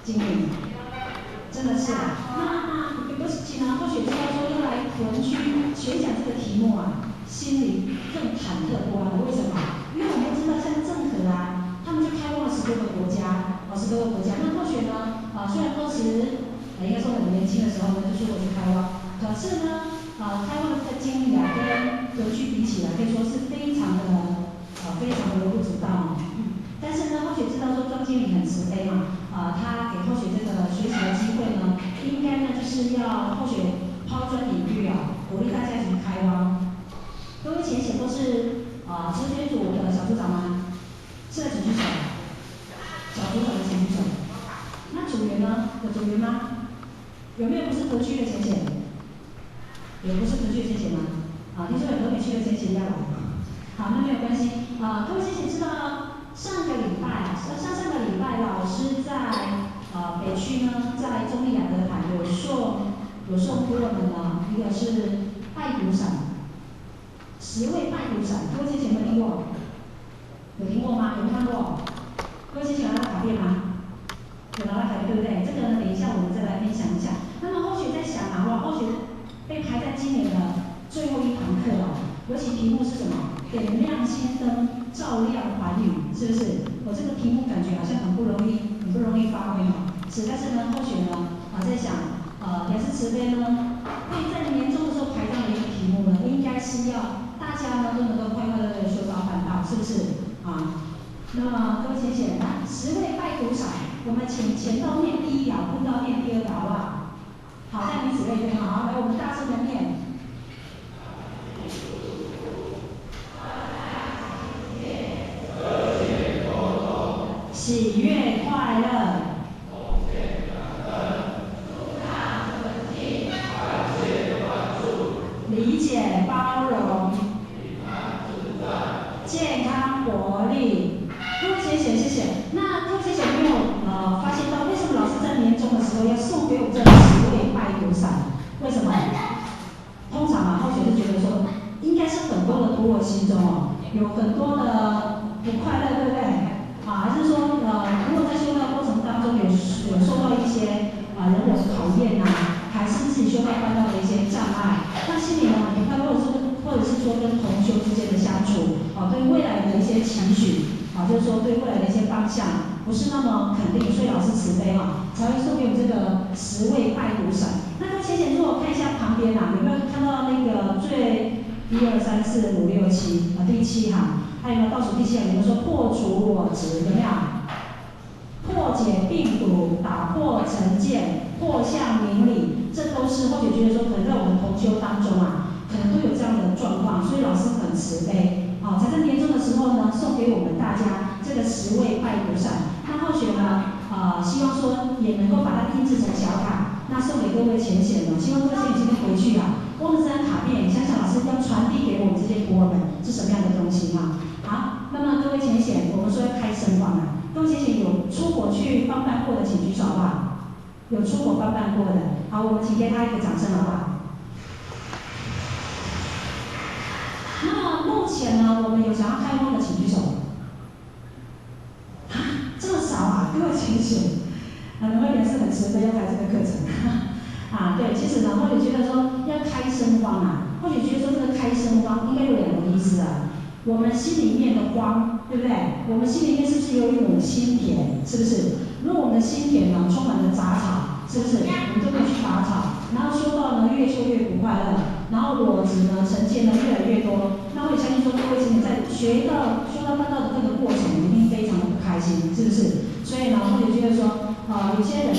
经理，真的是啊。那有的事情呢，或许知道说要来屯区学讲这个题目啊，心里更忐忑不安了。为什么？因为我们知道像郑和啊，他们就开放了10多个国家，10多个国家。那或许呢，虽然当时应该说很年轻的时候呢，就出国去开荒，可是呢，开荒的这个经历啊，跟屯区比起来，可以说是非常的微不足道。但是呢，后学知道说庄经理很慈悲嘛，他给后学这个学习的机会呢，应该呢就是要后学抛砖引玉啊，鼓励大家一起去开荒。各位浅显都是哲学组的小组长吗？是的，请举手。小组长的请举手。那组员呢？有组员吗？有没有不是屯区的浅显？有不是屯区的浅显吗？听说有河北区的浅显要来。好，那没有关系。各位浅显知道上个礼拜老师在北区呢，在中立雅德坛有送给我们呢一个是拜读伞，10位拜读伞，各位浅显有没有听过？有听过吗？有没有看过？各位浅显拿到卡片吗？有拿到卡片对不对？这个呢，等一下我们再来分享一下。那么后学在想啊，后学被排在今年的最后一堂课哦，尤其题目是什么？点亮心灯，照亮寰宇，是不是？我这个题目感觉好像很不容易发挥哦。是，但是呢，后学呢在想，也是慈悲呢，会在年终的时候排这样的一个题目呢，应该是要大家呢都能够快快乐乐的修道办道，是不是？那么各位浅显看，10位拜读伞，我们请前到念第1爻，后到念第2爻，好不好？好，在彼此类推，好，来我们大声的念。喜悦快乐，理解包容，健康活力。各位浅显，谢谢。那各位浅显有没有发现到为什么老师在年终的时候要送给我们这10位拜读伞？为什么？通常后学是觉得说，应该是很多的突我心中有很多的不快乐，对不对？还是说如果在修道过程当中有受到一些人我的考验还是自己修道办道的一些障碍，那心里呢很不快乐，或者是说跟同修之间的相处，对未来的一些期许，就是说对未来的一些方向不是那么肯定，所以老师慈悲才会送给我们这个10位拜读伞。那个浅显，如果看一下旁边有没有看到那个最1、2、3、4、5、6、7第7行，还有倒数第7行，有没有说破除我执？有没有？破解病毒，打破成见，破相明理，这都是或许觉得说，可能在我们同修当中可能都有这样的状况，所以老师很慈悲，才在年终的时候呢，送给我们大家这个10位拜读伞。那或许呢，希望说也能够把它印制成小卡，那送给各位浅显希望各位浅显今天回去握着这张卡片，想想老师要传递给我们这些徒儿们是什么样的东西好，那么各位浅显，我们说要开声望各位浅显有出国去帮办过的，请举手好不好？有出国帮办过的，好，我们请给他一个掌声好不好？那么目前呢，我们有想要开荒的，请举手。这么少各位浅显，能够也是很慈悲要开这个课程对，其实呢，或者觉得说要开声荒或者觉得说这个开声荒应该有2个意思我们心里面的荒，对不对？我们心里面是不是有一亩心田？是不是？如果我们的心田充满了杂草，是不是？我们就可以去拔草，然后修道呢越修越不快乐，然后我执呢成见呢越来越多。那我也相信说各位今天在修道办道的这个过程一定非常的不开心，是不是？所以呢，我也觉得说，有些人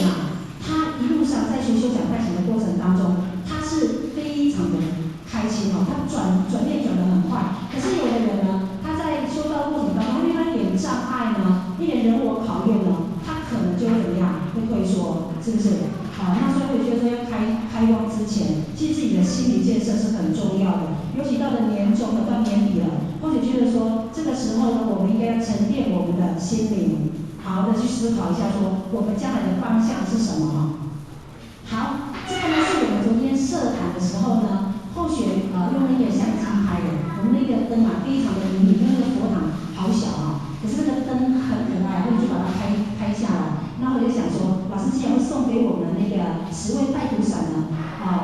他一路上在修讲拜行的过程当中，他是非常的开心他转念转得很快。可是有的人呢，他在修道过程当中，因为他一点障碍一点人我考验他可能就会怎么样？会退缩，是不是？那所以我觉得说要开荒之前，其实自己的心理建设是很重要的。尤其到了年终到年底了，或许觉得说这个时候呢，我们应该要沉淀我们的心灵，好好的去思考一下说我们将来的方向是什么好，这个呢是我们昨天社谈的时候呢，后学用那个相机拍的，我们那个灯非常的迷你，因为那个佛堂好小可是那个灯很可爱，我就把它拍下来。那我就想说，老师10位带徒伞呢，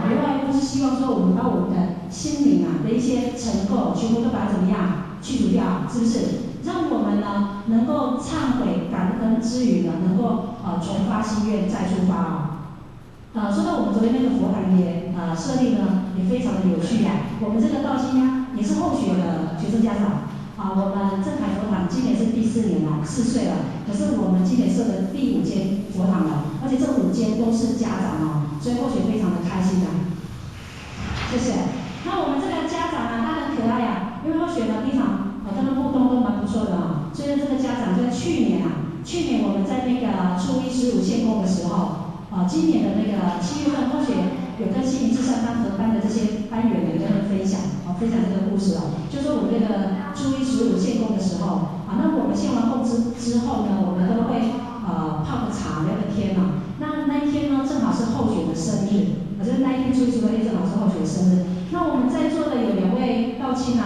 无外乎是希望说我们把我们的心灵的一些尘垢全部都把它怎么样去除掉，是不是？让我们呢能够忏悔感恩之余呢，能够重发心愿再出发说到我们昨天那个佛堂也设立呢，也非常的有趣我们这个道心也是后学的学生家长我们正凯佛堂今年是第4年了，4岁了。可是我们今年设的第5间佛堂了，而且这5间都是家长所以后学非常的开心谢谢。那我们这个家长他很可爱因为后学呢平常跟他互动都蛮不错的所以这个家长在去年我们在那个初一15献供的时候今年的那个7月份，后学有跟心灵至善班合班的这些班员跟他们分享这个故事就说我们这个初一15献供的时候那我们献完供之后呢，我们都会泡个茶聊个天那一天呢，正好是后学的生日，就是那一天初一15正好是后学的生日。那我们在座的有2位道亲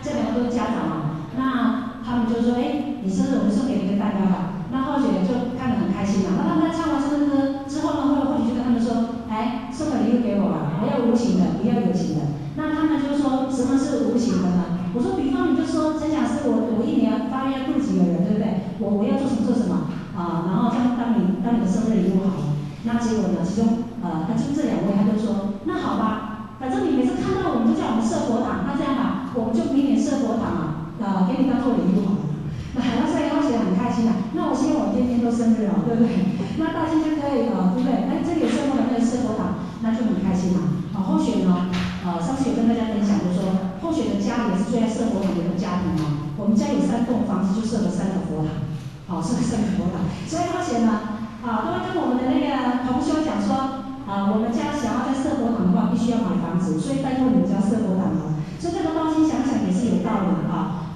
这2个都是家长那他们就说，你生日我们送给你一个蛋糕吧。那后学就看得很开心那他们在唱完生日歌之后呢，后学就跟他们说，送个礼物给我吧，我要无情的，不要有情的。那他们就说什么是无情的呢？我说比方你就说陈讲师，我1年发愿要度几个人，对不对？我要做什么然后这样当你的生日礼物好了。那结果呢，其中就这2位他就说，那好吧，反正你每次看到我们就叫我们设佛堂，那这样我们就明年设佛堂给你当做礼物好了。那所以后学很开心那我希望我天天都生日对不对？那大家就可以对不对？这里有设佛堂，那个设佛堂，那就很开心后学呢上次有跟大家分享，就说后学的家里也是最爱设佛堂的一个家庭我们家有3栋房子，就设了3个佛堂设了3个佛堂。所以后学呢都会跟我们的那个同修讲说我们家想要再设佛堂的话，必须要买房子，所以拜托你们家设佛堂所以这个东西想想也是有道理的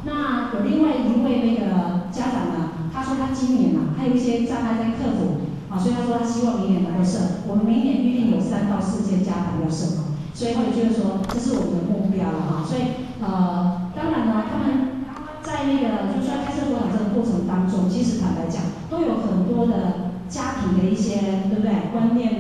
那有另外1位那个家长他说他今年他有一些障碍在克服所以他说他希望明年能够设，我们明年预定有3到4间家堂要设所以后来就是说这是我们的目标所以当然他们在那个就是说开设佛堂这个过程当中，其实坦白讲都有很多的家庭的一些对不对观念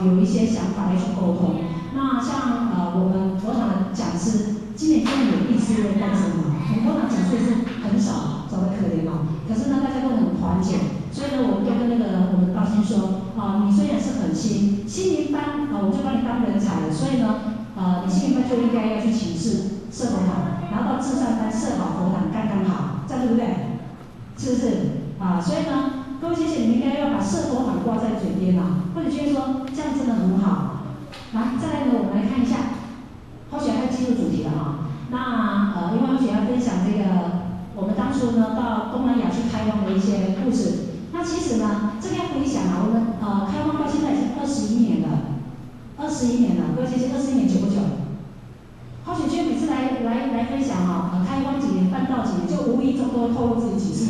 有一些想法要去沟通。那像我们佛堂的讲师今年终于有第4位诞生我们佛堂讲师也是很少，找得可怜可是呢大家都很团结，所以呢我们就跟那个我们道心说你虽然是很新灵班我就把你当人才了，所以呢你心灵班就应该要去请示设佛堂，然后到至善班设好佛堂刚刚好，这样对不对？是不是所以呢各位姐姐，你们应该要把设佛堂挂在嘴边或者觉得说这样真的很好。再来呢，我们来看一下，后学要进入主题了那因为后学要分享这个我们当初呢到东南亚去开荒的一些故事。那其实呢，这个要回想我们开荒到现在已经21年了，21年了，各位姐姐，21年久不久？后学觉得每次来分享开荒几年，办道几年，就无意中都会透露自己几岁。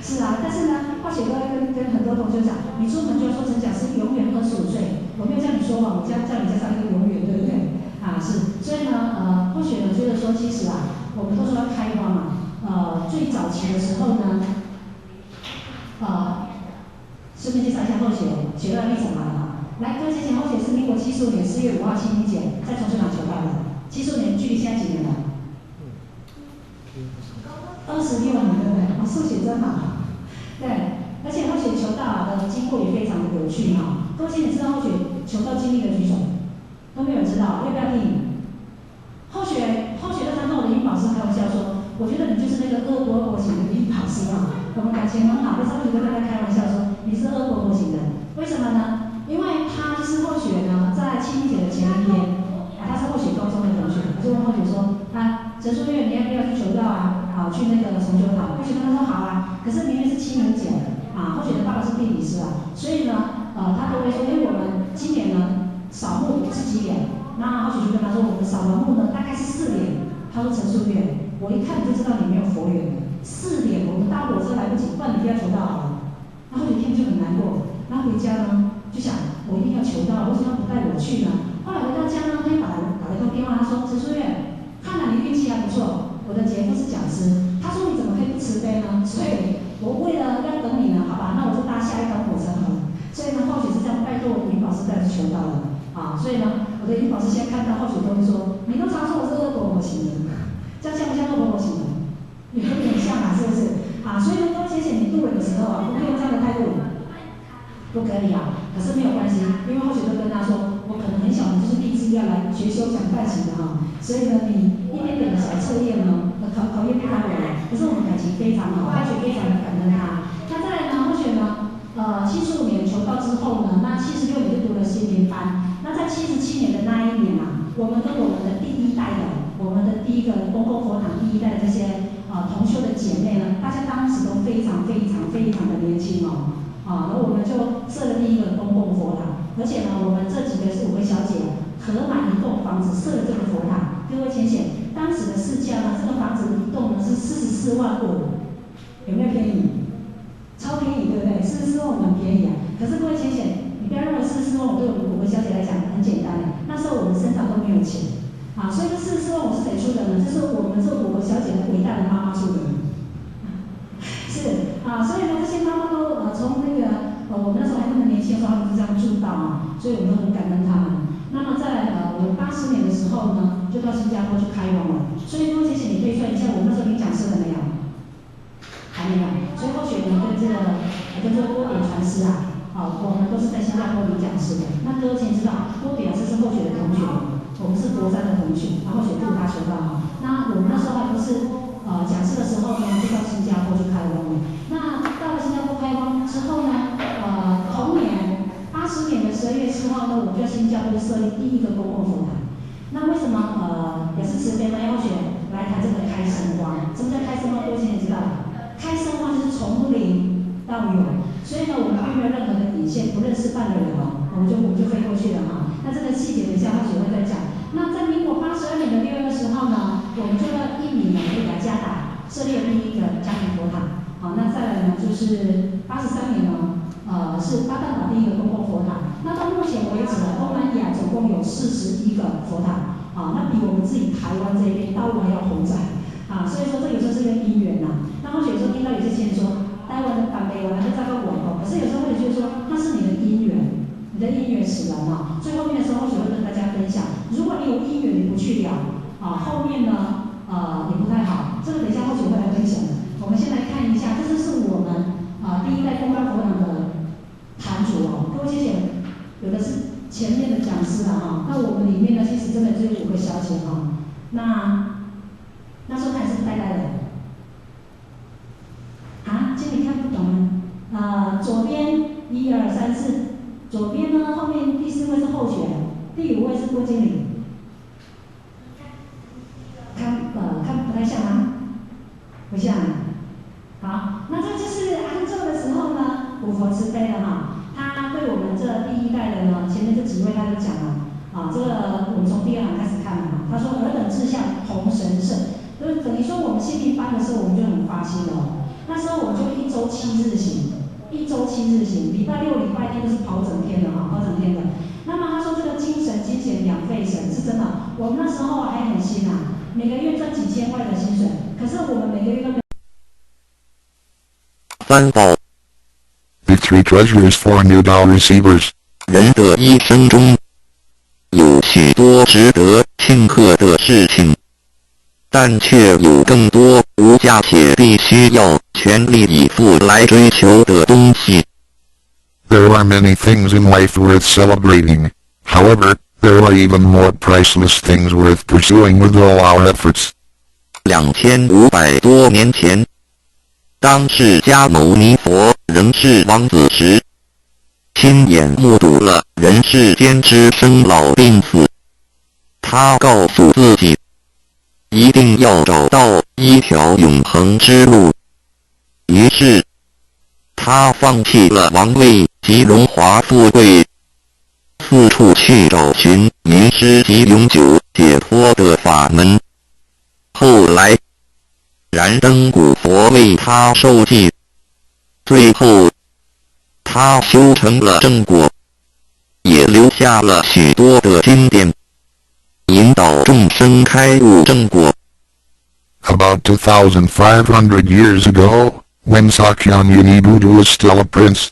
是但是呢，后学都会跟很多同学讲，你出门就要说陈讲师永远25岁，我没有叫你说谎，我叫你加上一个永远，对不对？是，所以呢，后学呢觉得说，其实我们都说要开荒最早期的时候呢，顺便介绍一下后学的历程来，各位姐姐，后学是民国75年4月5号清明节在重修堂求道的，75年距离现在几年了？26年，对不对？数学真好。对，而且后学求道的经过也非常的有趣各位姐姐知道后学求道经历的举手，都没有人知道，要不要听？后学都常跟我的英老师开玩笑说，我觉得你就是那个恶婆婆型的英老师我们感情很好，但是后学跟大家开玩笑说你是恶婆婆型的，为什么呢？因为他就是后学呢，在清明节的前一天他是后学高中的同学，我就问后学说陈淑月，你要不要去求道去那个重修堂？后学跟他说好可是明天是清明节后学的爸爸是地理师所以呢他都会说，我们今年呢扫墓是几点？那后学就跟他说，我们扫完墓呢大概是4点。他说陈淑月，我一看你就知道你没有佛缘4点我们搭火车来不及，不然你不要求道好了。那后学听就很难过，然后回家呢就想我一定要求道，为什么不带我去呢？后来回到家呢，他又打了一通电话，他说陈淑月，看来你运气还不错，我的姐夫是讲师，他说你怎么可以不慈悲呢？所以我为了要等你呢，好吧，那我就搭下一班火车好了。所以呢，后学是这样拜托我这些看到或许都会说，你都常说我是恶婆婆型人，这样像不像恶婆婆型人？有点像啊，是不是？啊，所以呢，谢谢你渡人的时候啊，不可以用这样的态度，不可以啊。可是没有关系，因为或许都跟他说，我可能很小，你就是立志要来学修讲拜型的哈，所以呢，你一点点的小测验呢，考验不开我了。可是我们感情非常好，或许非常的感恩他。那再来呢，或许呢，75年求道之后呢，那76年就读了心灵班。那在77年的那一年啊，我们跟我们的第一代的，我们的第一个公共佛堂第一代的这些同修的姐妹呢，大家当时都非常的年轻哦。然后我们就设了第一个公共佛堂，而且呢，我们这几个是5位小姐合买一栋房子设了这个佛堂。各位浅显，当时的市价呢，这个房子一栋呢是44万过，有没有便宜？超便宜，对不对？44万我们便宜啊。可是各位浅显，你不要认为44万对我们5位小姐来讲很简单，那时候我们身上都没有钱啊，所以这44万我是谁出的呢？这是我们这5位小姐的伟大的妈妈出的。是啊，所以呢，这些妈妈都从那个我们那时候还那么年轻的时候，他们就这样住到啊，所以我们都很感恩他们。那么在我们80年的时候呢，就到新加坡去开光了。所以说，其实你可以算一下，我们那时候领讲师了没有？还没有。所以或许呢，跟这个多点传师啊，我们都是在新加坡领讲师的。那各位先知道，多点这是后学的同学，我们是国3的同学，然后学度他学到哈。那我们那时候还不是。讲师的时候呢，就到新加坡去开光了。那到了新加坡开光之后呢，同年80年的12月4号呢，我们就在新加坡设立第一个公共佛堂。那为什么也是慈悲呢？要选来谈这个开生光？什么叫开生光？各位现在知道，开生光就是从零到有。所以呢，我们并没有任何的底线，不认识办的人哦，我们就飞过去了哈。那这个细节等一下或许会再讲。那在民国82年的6月20号呢，我们就在印尼呢，雅加达设立了第一个家庭佛堂。好，那再来呢，就是83年呢，是巴淡岛第一个公共佛堂。那到目前为止呢，东南亚总共有41个佛堂。啊，那比我们自己台湾这边大陆还要宏窄。啊，所以说这有时候是个因缘呐。那或许有时候听到有些亲人说，台湾的版北我还是照个广告，可是有时候会觉得说，那是你的因缘。你的因缘使然啊，最后面的时候或许会跟大家分享，如果你有因缘你不去了，后面呢也不太好，这个等一下或许会来分享。我们先来看一下，这就是我们第一代公办佛堂的坛主哦，各位谢谢，有的是前面的讲师啊那我们里面呢其实真的只有5个小姐那时候看是不是呆呆的？经理看不懂左边1、2、3、4。左边呢，后面第4位是候选，第5位是郭经理。看不太像吗？不像。好，那这就是安坐的时候呢，古佛慈悲的哈，他对我们这第一代的呢，前面这几位他就讲了这个我们从第2行开始看嘛，他说尔等志向同神圣，就是等于说我们心灵班的时候，我们就很发心了那时候我们就1周7日行。1周7日行，礼拜6、礼拜天都是跑整天的跑整天的。那么他说这个精神金钱两费神是真的，我们那时候还很新每个月赚几千块的薪水，可是我们每个月都没有。3宝 The three treasures for new doll receivers。人的一生中，有许多值得庆贺的事情，但却有更多无价且必须要全力以赴来追求的东西。There are many things in life worth celebrating. However, there are even more priceless things worth pursuing with all our efforts. 2500多年前，当释迦牟尼佛仍是王子时，亲眼目睹了人世间之生老病死。他告诉自己，一定要找到一条永恒之路。于是，他放弃了王位及荣华富贵，四处去找寻迷失及永久解脱的法门。后来，燃灯古佛为他授记，最后，他修成了正果，也留下了许多的经典，引导众生开悟正果。About 2,500 years ago, when Sakyamuni Buddha was still a prince,